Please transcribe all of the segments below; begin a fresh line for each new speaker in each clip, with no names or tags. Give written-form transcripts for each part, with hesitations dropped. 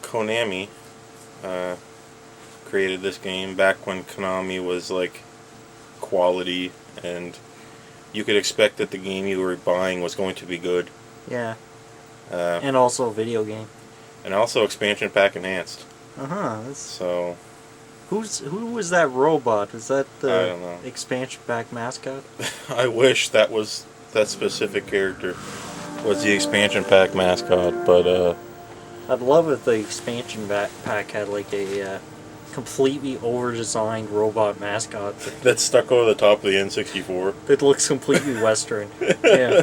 Konami created this game back when Konami was like quality and you could expect that the game you were buying was going to be good.
Yeah. And also a video game.
And also expansion pack enhanced.
So,
who
was that robot? Is that
I don't know.
the expansion pack mascot?
I wish that specific character was the expansion pack mascot, but
I'd love if the expansion pack had like a completely over-designed robot mascot
that's stuck over the top of the N64.
That looks completely Western. Yeah.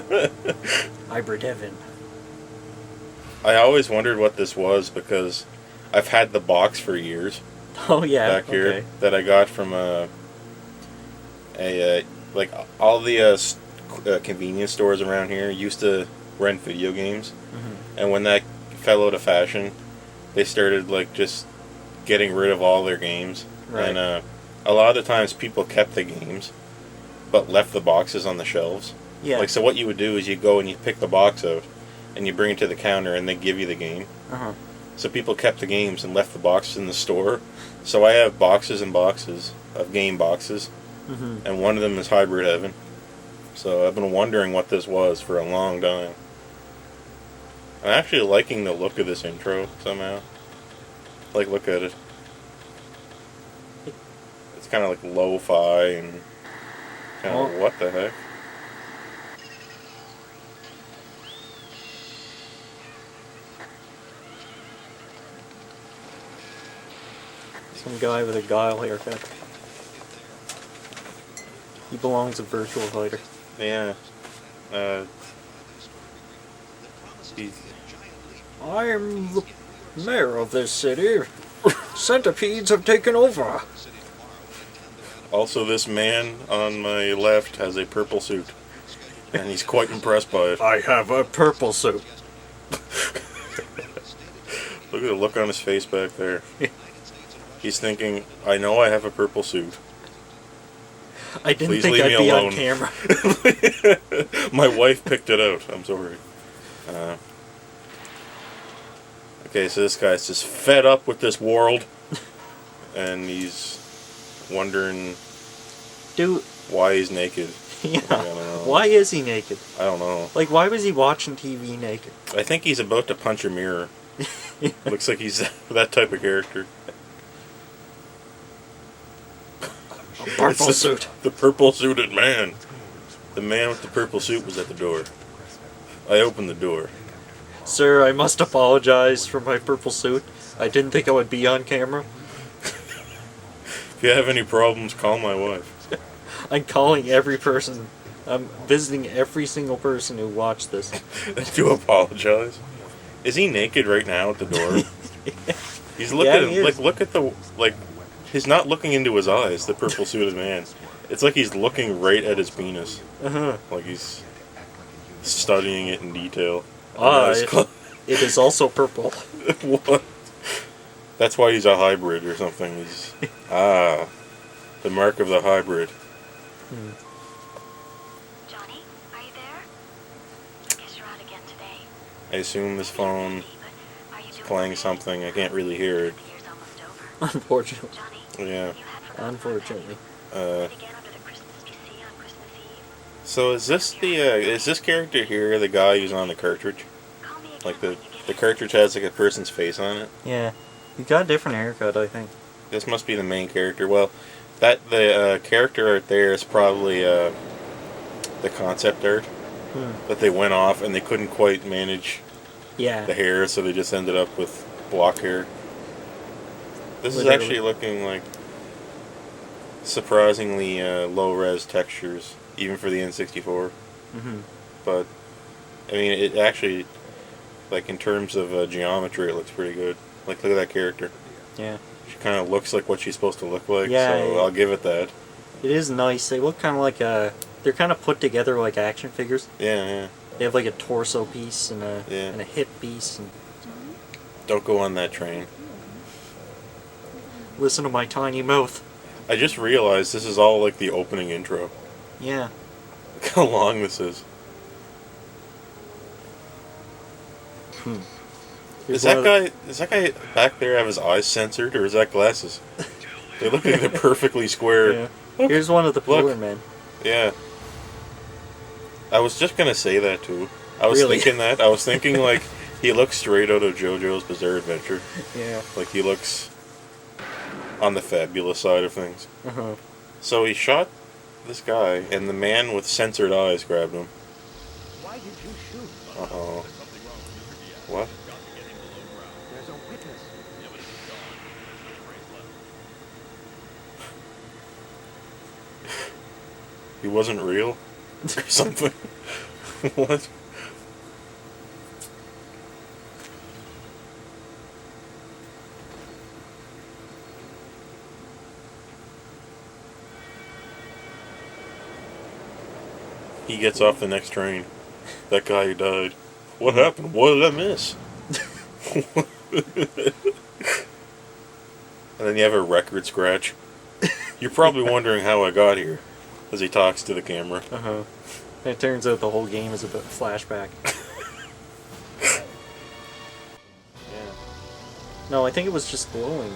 Hybridology.
I always wondered what this was because I've had the box for years.
Oh yeah,
back here that I got from like all the convenience stores around here used to rent video games, and when that fell out of fashion, they started like just getting rid of all their games, and a lot of the times people kept the games, but left the boxes on the shelves.
Yeah.
Like so, what you would do is you go and you pick the box out, and you bring it to the counter, and they give you the game. So people kept the games and left the boxes in the store. So I have boxes and boxes of game boxes, and one of them is Hybrid Heaven. So I've been wondering what this was for a long time. I'm actually liking the look of this intro somehow. Like, look at it. It's kind of like lo-fi and kind of what the heck.
Some guy with a guile haircut. He belongs to Virtual Fighter.
Yeah.
I am the mayor of this city. Centipedes have taken over.
Also, this man on my left has a purple suit, and he's quite impressed by it.
I have a purple suit.
Look at the look on his face back there. He's thinking, I know I have a purple suit.
I didn't
Please
think
leave
I'd
me
be
alone.
on camera.
My wife picked it out. I'm sorry. Okay, so this guy's just fed up with this world, and he's wondering why he's naked.
Yeah.
Like, I don't know.
Why is he naked?
I don't know.
Like, why was he watching TV naked?
I think he's about to punch a mirror. Looks like he's that type of character.
A purple suit.
The purple suited man. The man with the purple suit was at the door. I opened the door.
Sir, I must apologize for my purple suit. I didn't think I would be on camera.
If you have any problems, call my wife.
I'm calling every person. I'm visiting every single person who watched this.
To apologize. Is he naked right now at the door? He's looking
Yeah, he is.
look at the he's not looking into his eyes, the purple suited man. It's like he's looking right at his penis. Like he's studying it in detail.
It is also purple.
What? That's why he's a hybrid or something. He's the mark of the hybrid.
Johnny, are you there? Guess you're out again today.
I assume this phone is playing something. I can't really hear it.
Unfortunately.
Yeah.
Unfortunately.
So is this character here the guy who's on the cartridge? Like the cartridge has like a person's face on it?
Yeah. He got a different haircut, I think.
This must be the main character. Well, the character art there is probably the concept art that they went off and they couldn't quite manage the hair, so they just ended up with block hair. This is actually looking like surprisingly low-res textures, even for the N64. But, I mean, it actually, like, in terms of geometry, it looks pretty good. Like, look at that character.
Yeah.
She kind of looks like what she's supposed to look like,
Yeah,
so I'll give it that.
It is nice. They look kind of like they're kind of put together like action figures.
Yeah, yeah.
They have like a torso piece and a
Yeah.
and a hip piece. And
Don't go on that train.
listen to my tiny mouth.
I just realized this is all like the opening intro.
Yeah.
Look how long this is.
Here's
Does that guy back there have his eyes censored, or is that glasses? They look like they're perfectly square.
Yeah.
Look,
Here's one of the
look.
Pillar Men.
Yeah. I was just gonna say that too. I was
Really?
thinking that. I was thinking like he looks straight out of JoJo's Bizarre Adventure.
Yeah.
Like he looks on the fabulous side of things.
Uh-huh.
So he shot this guy, and the man with censored eyes grabbed him.
Why did you shoot?
Uh-oh. What?
There's a witness.
He wasn't real? Or something? What? He gets off the next train. That guy who died. What happened? What did I miss? And then you have a record scratch. You're probably wondering how I got here. As he talks to the camera.
Uh-huh. And it turns out the whole game is a bit flashback.
Yeah.
No, I think it was just glowing.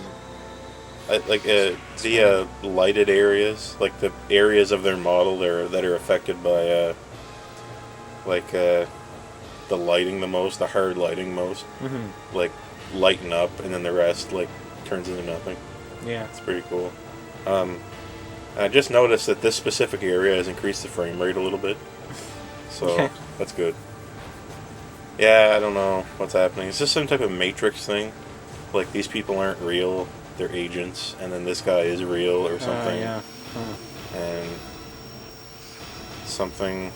The lighted areas, like the areas of their model that are affected by the lighting the most, the hard lighting most,
Mm-hmm.
like lighten up, and then the rest like turns into nothing.
Yeah.
It's pretty cool. I just noticed that this specific area has increased the frame rate a little bit, so
Okay.
that's good. Yeah, I don't know what's happening. Is this some type of Matrix thing? Like these people aren't real, they're agents, and then this guy is real or something.
Yeah. Huh.
And something.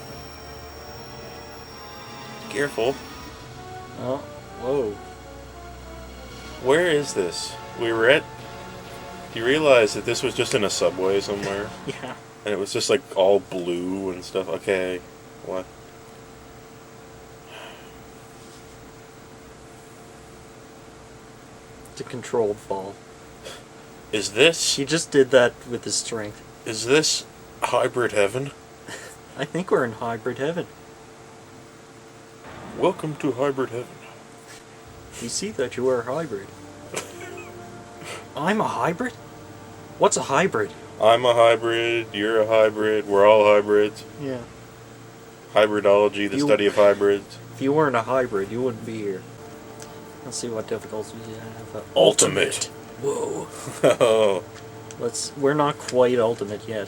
Careful.
Oh. Whoa.
Where is this? We were at. You realize that this was just in a subway somewhere,
Yeah.
and it was just like all blue and stuff. Okay, what?
It's a controlled fall.
Is this
He just did that with his strength.
hybrid heaven?
I think we're in hybrid heaven.
Welcome to hybrid heaven.
We see that you are a hybrid. I'm a hybrid? What's a hybrid?
I'm a hybrid. You're a hybrid. We're all hybrids.
Yeah.
Hybridology, the
You-
study of hybrids.
If you weren't a hybrid, you wouldn't be here. Let's see what difficulties we have.
Ultimate.
Whoa.
Oh,
We're not quite ultimate yet.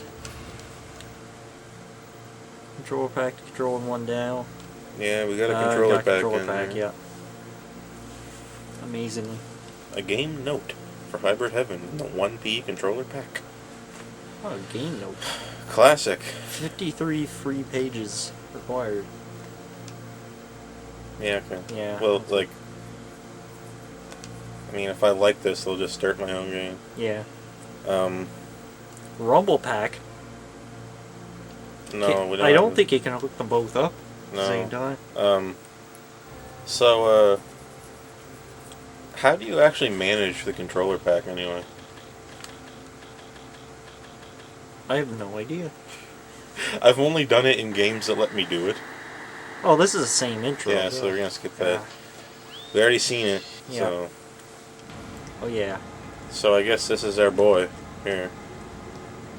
Controller pack, controlling one down.
yeah, we got a controller
got
pack
controller
in
pack,
there.
yeah. Amazingly.
A game note for hybrid heaven in the 1P controller pack.
Oh, game note.
Classic.
53 free pages required.
Yeah, okay.
Yeah.
Well, like, I mean, if I like this, I'll just start my own game.
Yeah.
Um,
Rumble pack.
no, we don't.
I don't think you can hook them both up at the
No.
same time.
So, how do you actually manage the controller pack anyway?
I have no idea.
I've only done it in games that let me do it.
Oh, this is the same intro.
Yeah, so we're gonna skip that.
Yeah.
We already seen it,
Yeah.
so.
Oh, yeah.
So I guess this is our boy here.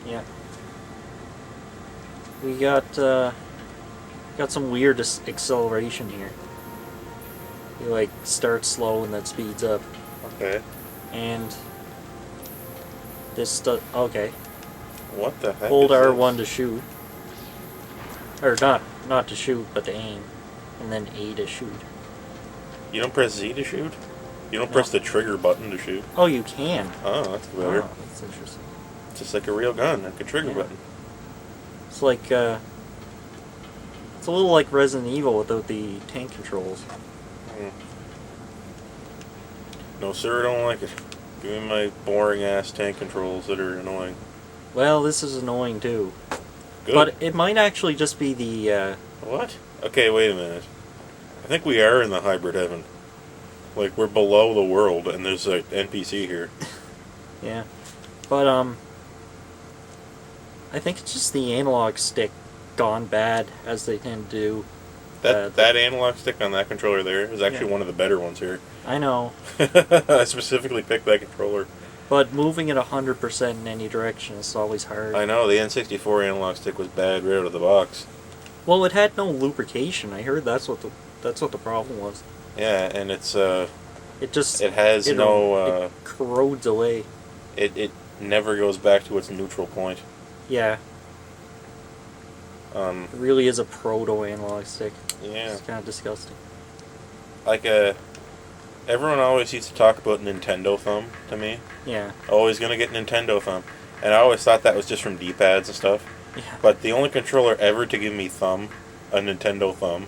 Yeah. We got some weird acceleration here. You like start slow and then speeds up,
Okay.
and this okay.
What the heck?
Hold
is
R1
this?
to shoot, or not to shoot, but to aim, and then A to shoot.
You don't press Z to shoot? You don't
No.
press the trigger button to shoot?
Oh, you can.
Oh, that's better.
Oh, that's interesting.
It's just like a real gun, like a trigger
Yeah.
button.
It's like it's a little like Resident Evil without the tank controls.
Mm. No, sir, I don't like it. Give me my boring ass tank controls that are annoying.
Well, this is annoying too.
Good.
But it might actually just be the...
What? Okay, wait a minute. I think we are in the hybrid heaven. Like, we're below the world, and there's an NPC here.
Yeah. But, I think it's just the analog stick gone bad, as they tend to do.
That analog stick on that controller there is actually one of the better ones here.
I know.
I specifically picked that controller.
But moving it 100% in any direction is always hard.
I know, the N64 analog stick was bad right out of the box.
Well, it had no lubrication. I heard that's what the problem was.
Yeah, and it's,
It
has no,
it corrodes away.
it never goes back to its neutral point.
Yeah.
Um,
It really is a proto-analog stick.
yeah.
It's kind of disgusting.
Like, everyone always used to talk about Nintendo thumb to me.
Yeah.
Always gonna get Nintendo thumb. And I always thought that was just from D-pads and stuff.
Yeah.
But the only controller ever to give me a Nintendo thumb,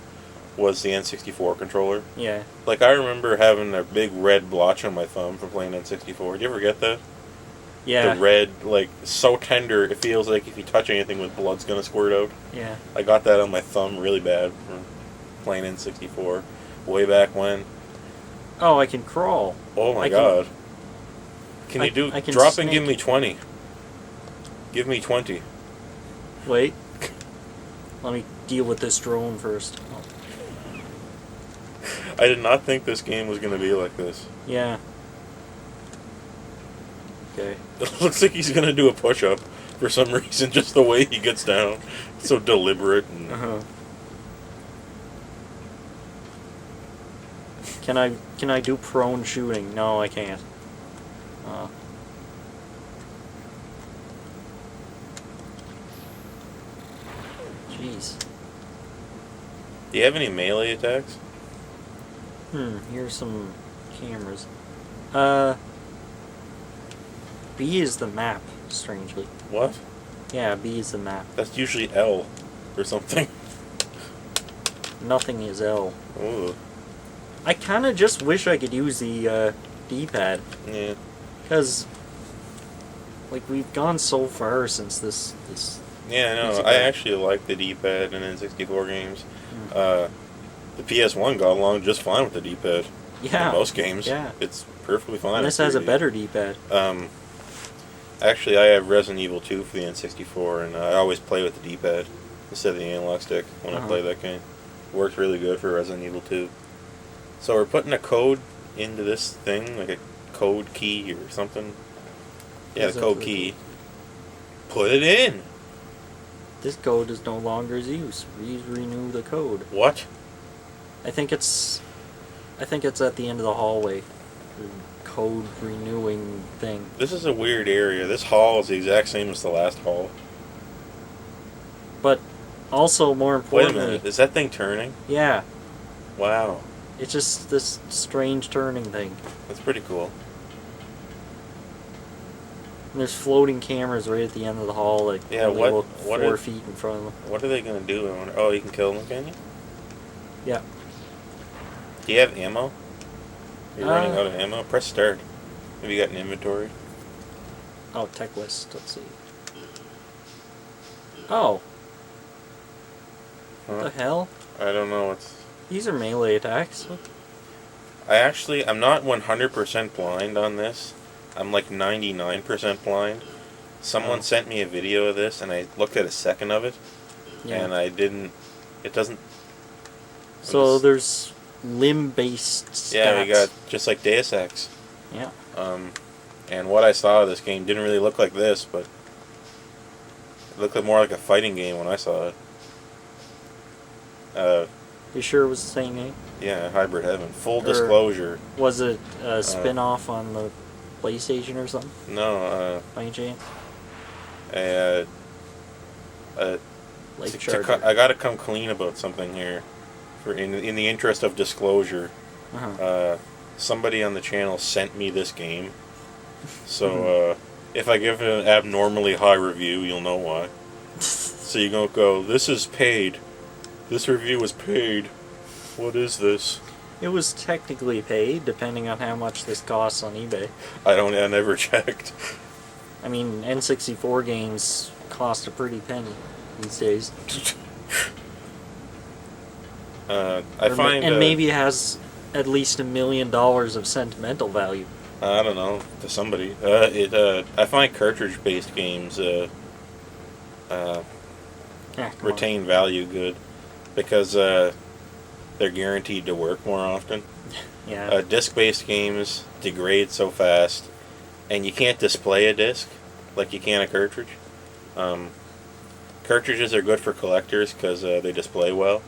was the N64 controller.
Yeah.
Like, I remember having a big red blotch on my thumb from playing N64. Did you ever get that?
Yeah.
The red, like, so tender, it feels like if you touch anything with blood's gonna squirt out.
Yeah.
I got that on my thumb really bad from playing N64 way back when.
Oh, I can crawl.
Oh my
I
god. Can
I
you
can
drop
snake.
and give me 20? Give me 20.
Wait. Let me deal with this drone first. Oh.
I did not think this game was going to be like this.
Yeah. Okay.
It looks like he's going to do a push-up for some reason, just the way he gets down. So deliberate. And
Uh-huh. Can I do prone shooting? No, I can't. Jeez.
Do you have any melee attacks?
Here's some cameras. B is the map, strangely.
What?
Yeah, B is the map.
That's usually L or something.
Nothing is L.
Ooh.
I kind of just wish I could use the D-pad.
Yeah.
Because, like, we've gone so far since this
Yeah, no,
Easy
I
bad.
actually like the D-pad in N64 games. The PS1 got along just fine with the D-pad.
Yeah.
In most games.
Yeah.
It's perfectly fine.
And this
with
has a
3D.
better D-pad.
Actually, I have Resident Evil 2 for the N64, and I always play with the D-pad instead of the analog stick when I play that game. Works really good for Resident Evil 2. So we're putting a code into this thing, like a code key or something. Yeah, the code key. Put it in!
This code is no longer used. Please renew the code.
What?
I think it's at the end of the hallway. The code renewing thing.
This is a weird area. This hall is the exact same as the last hall.
But also, more
Wait a
importantly,
minute, is that thing turning?
yeah,
Wow,
it's just this strange turning thing.
that's pretty cool.
And there's floating cameras right at the end of the hall, like
Yeah,
only
what-
about
what
4
are-
feet in front of them.
What are they gonna do? I wonder. Oh, you can kill them, can you?
Yeah.
Do you have ammo? You're running out of ammo? Press start. Have you got an inventory?
Oh, tech list. Let's see. Oh, what the hell?
I don't know.
These are melee attacks. What?
I'm not 100% blind on this. I'm like 99% blind. Someone sent me a video of this, and I looked at a second of it,
Yeah.
and I didn't. It doesn't.
So there's limb-based stats.
Yeah, we got just like Deus Ex.
Yeah.
And what I saw of this game didn't really look like this, but it looked more like a fighting game when I saw it.
You sure it was the same game?
Yeah, Hybrid Heaven. Full
Or-
disclosure.
Was it a spin-off on the PlayStation or something?
No,
By any chance? Like Charger.
I gotta come clean about something here, in the interest of disclosure.
Uh-huh.
Somebody on the channel sent me this game, so if I give it an abnormally high review, you'll know why. So you don't go, this is paid. This review is paid. What is this?
It was technically paid, depending on how much this costs on eBay.
I never checked.
I mean, N64 games cost a pretty penny. these days.
I find...
and maybe it has at least $1 million of sentimental value.
I don't know, to somebody. I find cartridge-based games retain value good because they're guaranteed to work more often.
Yeah.
Disc-based games degrade so fast, and you can't display a disc like you can a cartridge. Cartridges are good for collectors because they display well.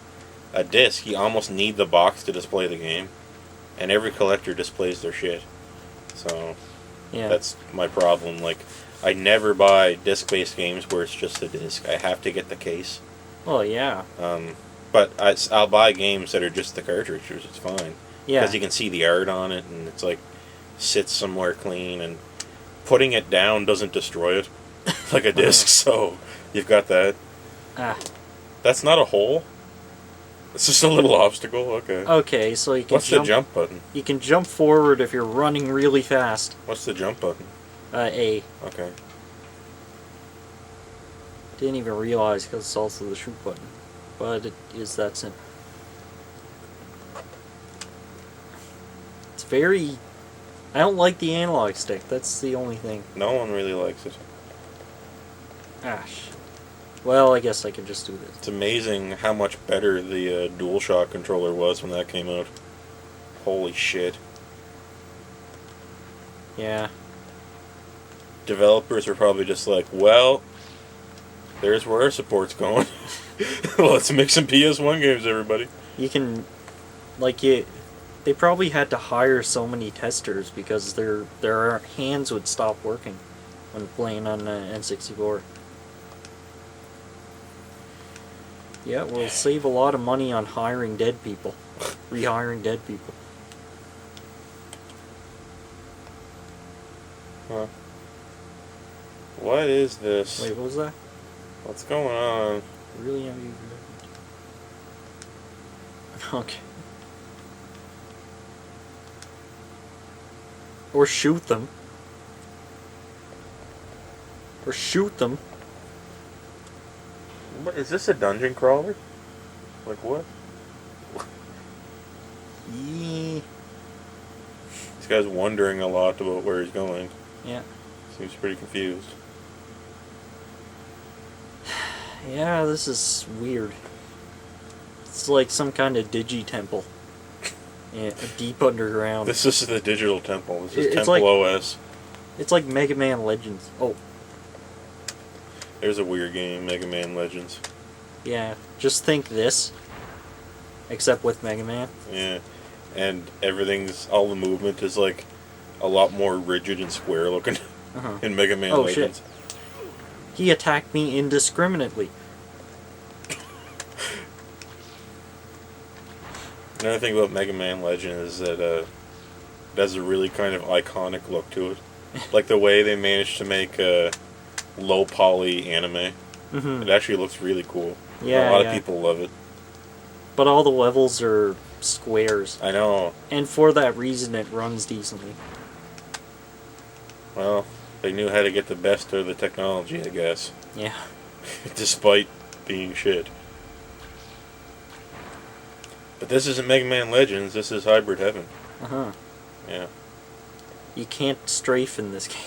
A disc, you almost need the box to display the game, and every collector displays their shit. So,
Yeah.
that's my problem. Like, I never buy disc-based games where it's just a disc. I have to get the case.
Well, yeah.
But I'll buy games that are just the cartridge, which is fine.
Yeah.
Because you can see the art on it, and it's like, sits somewhere clean, and putting it down doesn't destroy it like a disc, so you've got that. That's not a hole. It's just a little obstacle, okay.
Okay, so you can
What's the jump button?
You can jump forward if you're running really fast.
What's the jump button?
A.
Okay.
Didn't even realize because it's also the shoot button. But it is that simple. It's very... I don't like the analog stick. That's the only thing.
No one really likes it.
Shit. Well, I guess I can just do this.
It's amazing how much better the DualShock controller was when that came out. Holy shit.
Yeah.
Developers were probably just like, well, there's where our support's going. Let's make some PS1 games, everybody.
You can... They probably had to hire so many testers because their hands would stop working when playing on N64. Yeah, we'll save a lot of money on hiring dead people. Rehiring dead people.
Huh. What is this?
Wait, what was that?
What's going on?
Really have you... Okay. Or shoot them. Or shoot them.
What, is this a dungeon crawler? Like what?
Yeah.
This guy's wondering a lot about where he's going.
Yeah.
Seems pretty confused.
Yeah, this is weird. It's like some kind of digi-temple. Yeah, deep underground.
This is the digital temple. This is
It's
Temple
like-
OS.
It's like Mega Man Legends. Oh,
There's a weird game, Mega Man Legends.
yeah. Just think this. Except with Mega Man.
Yeah. And all the movement is like a lot more rigid and square looking in Mega Man
Oh,
Legends.
shit. He attacked me indiscriminately.
Another thing about Mega Man Legends is that it has a really kind of iconic look to it. Like the way they managed to make low poly anime.
Mm-hmm.
It actually looks really cool.
Yeah,
a lot
yeah.
of people love it.
But all the levels are squares.
I know.
And for that reason, it runs decently.
Well, they knew how to get the best of the technology, I guess.
Yeah.
Despite being shit. But this isn't Mega Man Legends, this is Hybrid Heaven.
Uh-huh.
Yeah.
You can't strafe in this game.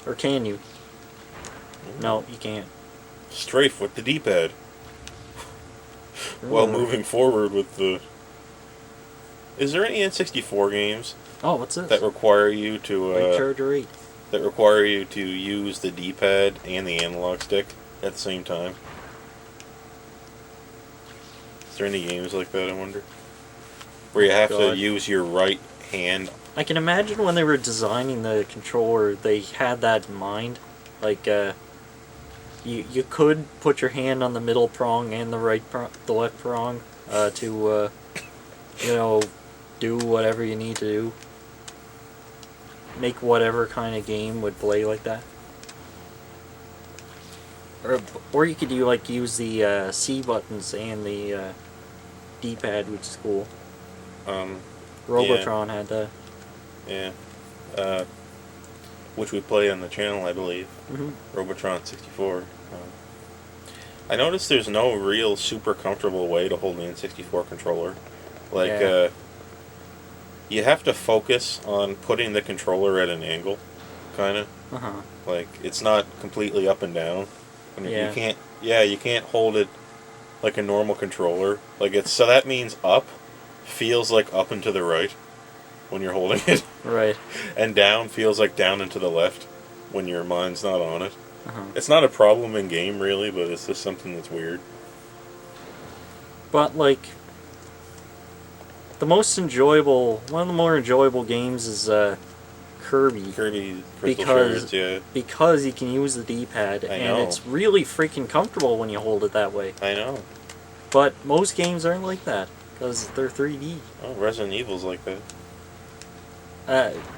Or can you? No, you can't.
Strafe with the D-pad. While moving forward with the... Is there any N64 games
Oh, what's this?
that require you to
Like Charger 8.
that require you to use the D-pad and the analog stick at the same time? Is there any games like that, I wonder? Where you have to
God.
use your right hand.
I can imagine when they were designing the controller, they had that in mind. Like, you could put your hand on the middle prong and the left prong to, do whatever you need to do. Make whatever kind of game would play like that. Or you could use the C buttons and the D-pad, which is cool. Robotron had that.
Yeah. Which we play on the channel, I believe.
Mm-hmm.
Robotron 64. I noticed there's no real super comfortable way to hold an N64 controller. Like,
Yeah.
You have to focus on putting the controller at an angle, kind of.
Uh-huh.
Like, it's not completely up and down. And
Yeah.
you can't hold it like a normal controller. Like, so that means up feels like up and to the right when you're holding it.
Right.
And down feels like down and to the left when your mind's not on it.
Uh-huh.
It's not a problem in game, really, but it's just something that's weird.
But, like, one of the more enjoyable games is Kirby.
Kirby Crystal Shards, yeah.
Because you can use the D-pad,
I
and
know.
it's really freaking comfortable when you hold it that way.
I know.
But most games aren't like that, because they're 3D.
Oh, Resident Evil's like that.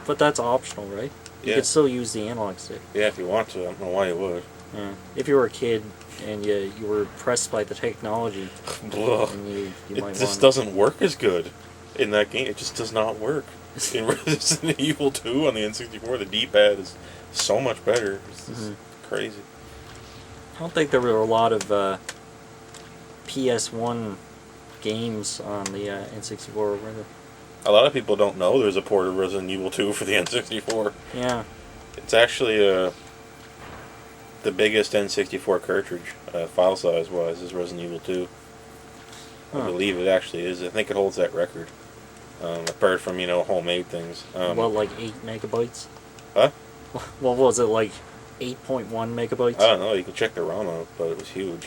But that's optional, right? You
Yeah.
could still use the analog stick.
Yeah, if you want to. I don't know why you would.
Yeah. If you were a kid and you were impressed by the technology,
Ugh.
then you
It
might
just
want
doesn't work as good in that game. It just does not work. In Resident Evil 2 on the N64, the D-pad is so much better. It's just crazy.
I don't think there were a lot of PS1 games on the N64, were there?
A lot of people don't know there's a port of Resident Evil 2 for the N64.
Yeah.
It's actually the biggest N64 cartridge, file size-wise, is Resident Evil 2. I
Huh.
believe it actually is. I think it holds that record. Apart from, homemade things.
What, like 8 megabytes?
Huh?
What was it, like 8.1 megabytes?
I don't know. You can check the ROM out, but it was huge.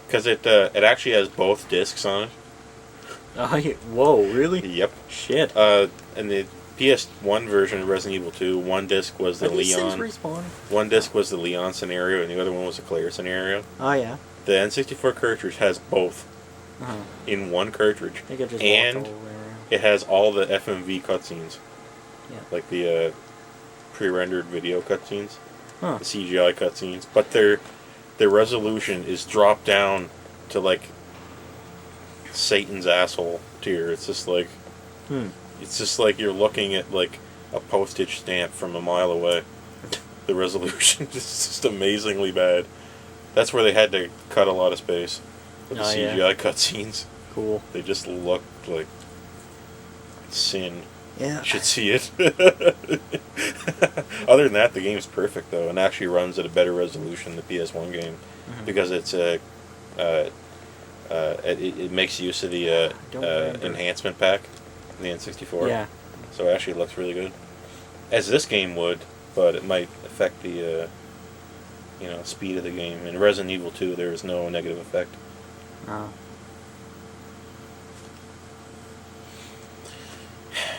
Because it actually has both discs on it.
Whoa, really?
Yep.
Shit.
In the PS1 version of Resident Evil 2, one disc was the
Are these things
Leon.
respawning?
One disc was the Leon scenario, and the other one was the Claire scenario.
Oh, yeah.
The N64 cartridge has both
Uh-huh.
in one cartridge,
I think I just walked
and
all the way around.
it has all the FMV cutscenes,
Yeah.
like the pre-rendered video cutscenes,
Huh.
the CGI cutscenes. But their resolution is dropped down to like Satan's asshole tier. It's just like you're looking at like a postage stamp from a mile away. The resolution is just amazingly bad. That's where they had to cut a lot of space with the
Oh, yeah.
CGI cutscenes.
Cool.
They just looked like sin.
Yeah.
You should see it. Other than that, the game's perfect though, and actually runs at a better resolution than the PS1 game because it's it makes use of the
don't remember.
enhancement pack in the N64.
Yeah.
So it actually looks really good, as this game would, but it might affect the speed of the game. In Resident Evil 2, there is no negative effect.
Oh.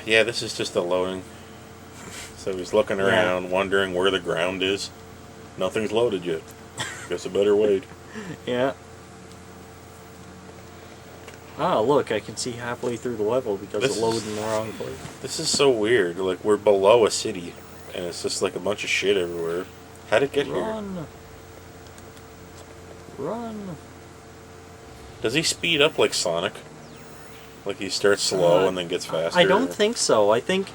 Yeah, this is just the loading. So he's looking around, wondering where the ground is. Nothing's loaded yet. Guess I better wait.
Yeah. Ah, look, I can see halfway through the level because
This
it loaded in the wrong place.
This is so weird. Like, we're below a city, and it's just like a bunch of shit everywhere. How'd it get here?
Run.
Does he speed up like Sonic? Like he starts slow and then gets faster?
I don't think so. I think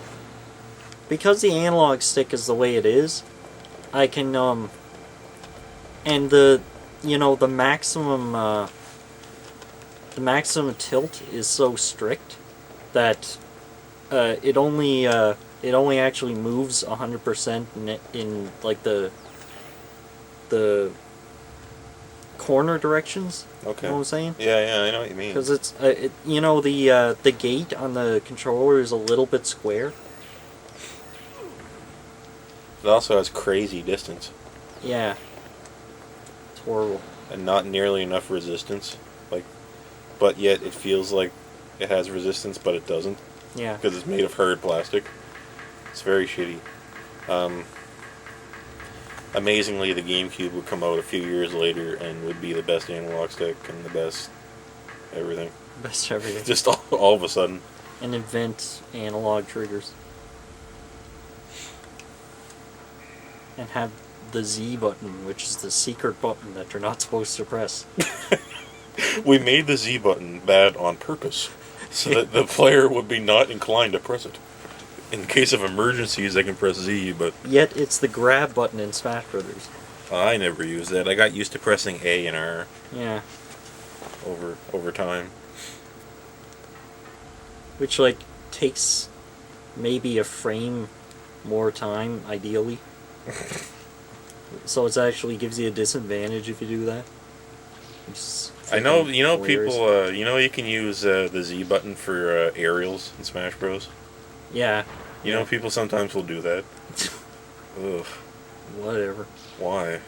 because the analog stick is the way it is, I can and the maximum tilt is so strict that it only actually moves 100% in like the corner directions.
Okay.
You know what I'm saying?
Yeah, I know what you mean.
Because it's the gate on the controller is a little bit square.
It also has crazy distance
Yeah. It's horrible.
and not nearly enough resistance. But yet it feels like it has resistance, but it doesn't
Yeah.
because it's made of hard plastic. It's very shitty. Amazingly, the GameCube would come out a few years later and would be the best analog stick and the best everything.
Best everything.
Just all of a sudden.
And invent analog triggers. And have the Z button, which is the secret button that you're not supposed to press.
We made the Z button bad on purpose, so that the player would be not inclined to press it. In case of emergencies, they can press Z, but
Yet it's the grab button in Smash Brothers.
I never used that. I got used to pressing A and R
Yeah.
over time.
Which, like, takes maybe a frame more time, ideally. So it actually gives you a disadvantage if you do that.
I know,
Hilarious.
people, you can use the Z button for aerials in Smash Bros.
Yeah.
You know, people sometimes will do that. Ugh.
Whatever.
Why?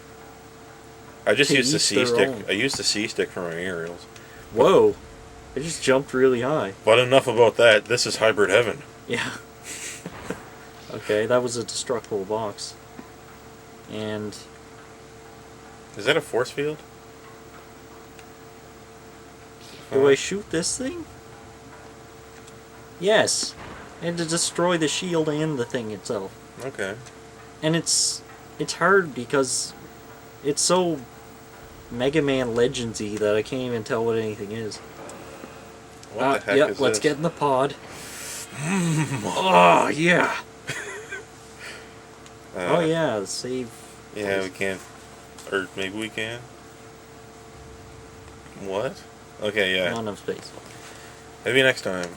I just
To
use the
each
C
their
stick.
own.
I use the C stick for my aerials.
Whoa. I just jumped really high.
But enough about that. This is hybrid heaven.
Yeah. Okay, that was a destructible box. And
Is that a force field?
do I shoot this thing? Yes. And to destroy the shield and the thing itself.
Okay.
And it's hard because it's so Mega Man Legendsy that I can't even tell what anything is.
What the heck
yep,
is
let's
this?
get in the pod. Oh, yeah. Oh, yeah, save.
Yeah, we can't. Or maybe we can. What? Okay, yeah.
Not enough space.
Maybe next time.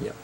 Yep.